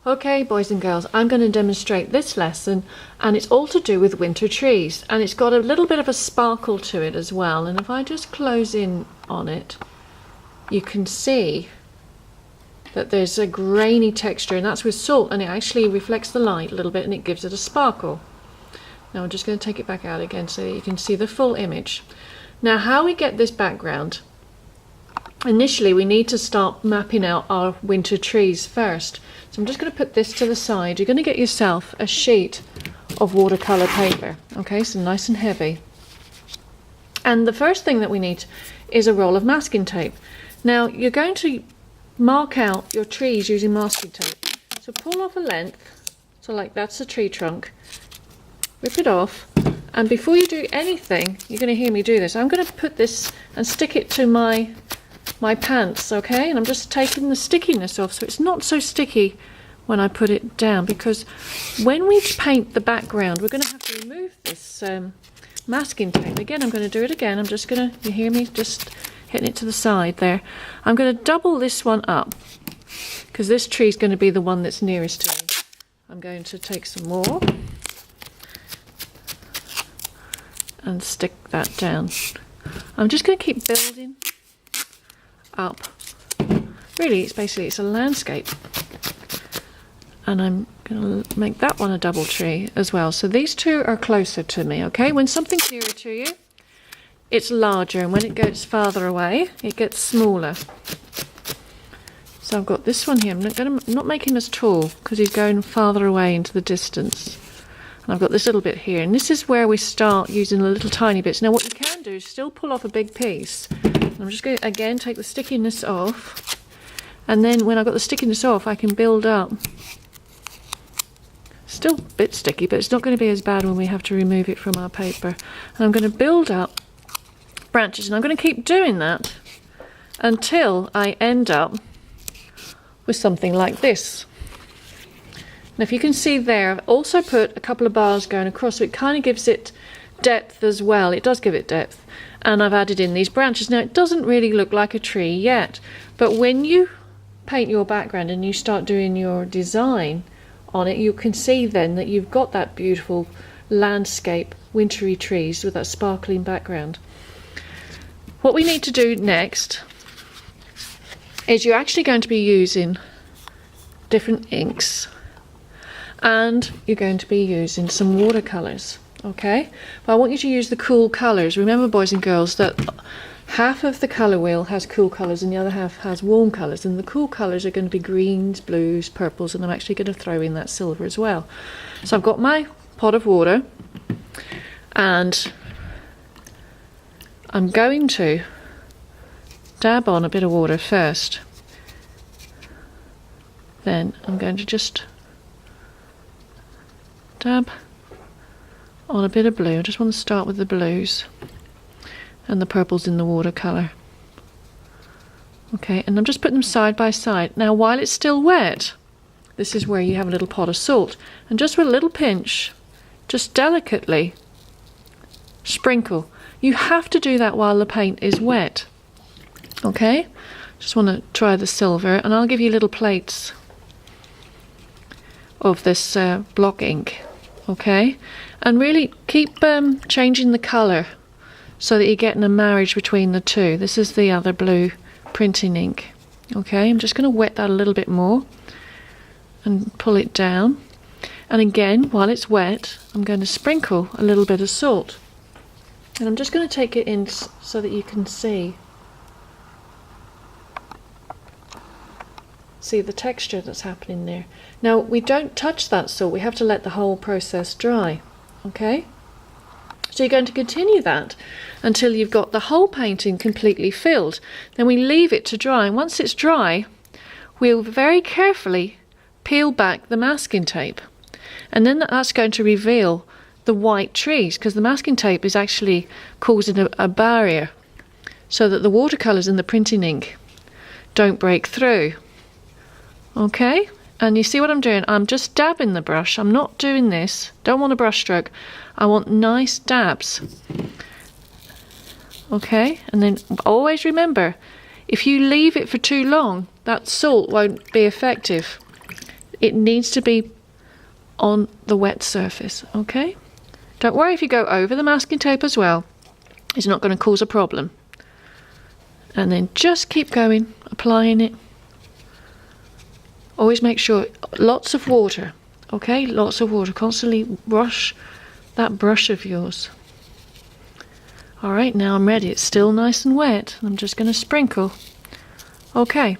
Okay, boys and girls, I'm going to demonstrate this lesson, and it's all to do with winter trees, and it's got a little bit of a sparkle to it as well. And if I just close in on it, you can see that there's a grainy texture, and that's with salt, and it actually reflects the light a little bit and it gives it a sparkle. Now I'm just going to take it back out again so that you can see the full image. Now how we get this background, initially we need to start mapping out our winter trees first. So I'm just going to put this to the side. You're going to get yourself a sheet of watercolour paper, okay, so nice and heavy. And the first thing that we need is a roll of masking tape. Now you're going to mark out your trees using masking tape. So pull off a length, so like that's a tree trunk, rip it off, and before you do anything, you're going to hear me do this. I'm going to put this and stick it to my pants, okay, and I'm just taking the stickiness off so it's not so sticky when I put it down, because when we paint the background we're going to have to remove this masking tape. Again, I'm going to do it again. I'm just going to, you hear me just hitting it to the side there. I'm going to double this one up because this tree is going to be the one that's nearest to me. I'm going to take some more and stick that down. I'm just going to keep building up. Really, it's a landscape, and I'm going to make that one a double tree as well. So these two are closer to me, okay? When something's nearer to you, it's larger, and when it goes farther away, it gets smaller. So I've got this one here. I'm not making him as tall because he's going farther away into the distance. And I've got this little bit here, and this is where we start using the little tiny bits. Now what you can do is still pull off a big piece. I'm just going to again take the stickiness off, and then when I've got the stickiness off I can build up. Still a bit sticky, but it's not going to be as bad when we have to remove it from our paper. And I'm going to build up branches, and I'm going to keep doing that until I end up with something like this. Now if you can see there, I've also put a couple of bars going across, so it kind of gives it depth as well. It does give it depth. And I've added in these branches. Now it doesn't really look like a tree yet, but when you paint your background and you start doing your design on it, you can see then that you've got that beautiful landscape, wintry trees with that sparkling background. What we need to do next is you're actually going to be using different inks, and you're going to be using some watercolours. Okay, but I want you to use the cool colours. Remember, boys and girls, that half of the colour wheel has cool colours and the other half has warm colours, and the cool colours are going to be greens, blues, purples, and I'm actually going to throw in that silver as well. So I've got my pot of water, and I'm going to dab on a bit of water first. Then I'm going to just dab on a bit of blue. I just want to start with the blues and the purples in the watercolour. Okay, and I'm just putting them side by side. Now while it's still wet, this is where you have a little pot of salt, and just with a little pinch, just delicately sprinkle. You have to do that while the paint is wet. Okay, just want to try the silver, and I'll give you little plates of this block ink. Okay, and really keep changing the colour so that you're getting a marriage between the two. This is the other blue printing ink. Okay, I'm just going to wet that a little bit more and pull it down, and again while it's wet I'm going to sprinkle a little bit of salt, and I'm just going to take it in so that you can see the texture that's happening there. Now we don't touch that salt, we have to let the whole process dry. Okay, so you're going to continue that until you've got the whole painting completely filled. Then we leave it to dry, and once it's dry we'll very carefully peel back the masking tape, and then that's going to reveal the white trees, because the masking tape is actually causing a barrier so that the watercolours and the printing ink don't break through. Okay, and you see what I'm doing? I'm just dabbing the brush. I'm not doing this. Don't want a brush stroke. I want nice dabs. Okay, and then always remember, if you leave it for too long, that salt won't be effective. it needs to be on the wet surface, okay? Don't worry if you go over the masking tape as well. It's not going to cause a problem. And then just keep going, applying it. Always make sure, lots of water, okay? Lots of water. Constantly brush that brush of yours. All right, now I'm ready. It's still nice and wet. I'm just going to sprinkle. Okay,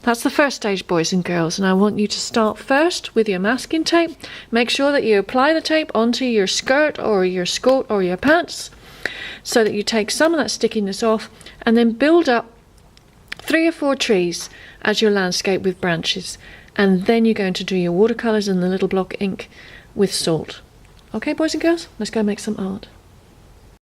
that's the first stage, boys and girls, and I want you to start first with your masking tape. Make sure that you apply the tape onto your skirt or your skirt or your pants so that you take some of that stickiness off, and then build up 3 or 4 trees as your landscape with branches, and then you're going to do your watercolours and the little block ink with salt. Okay, boys and girls, let's go make some art.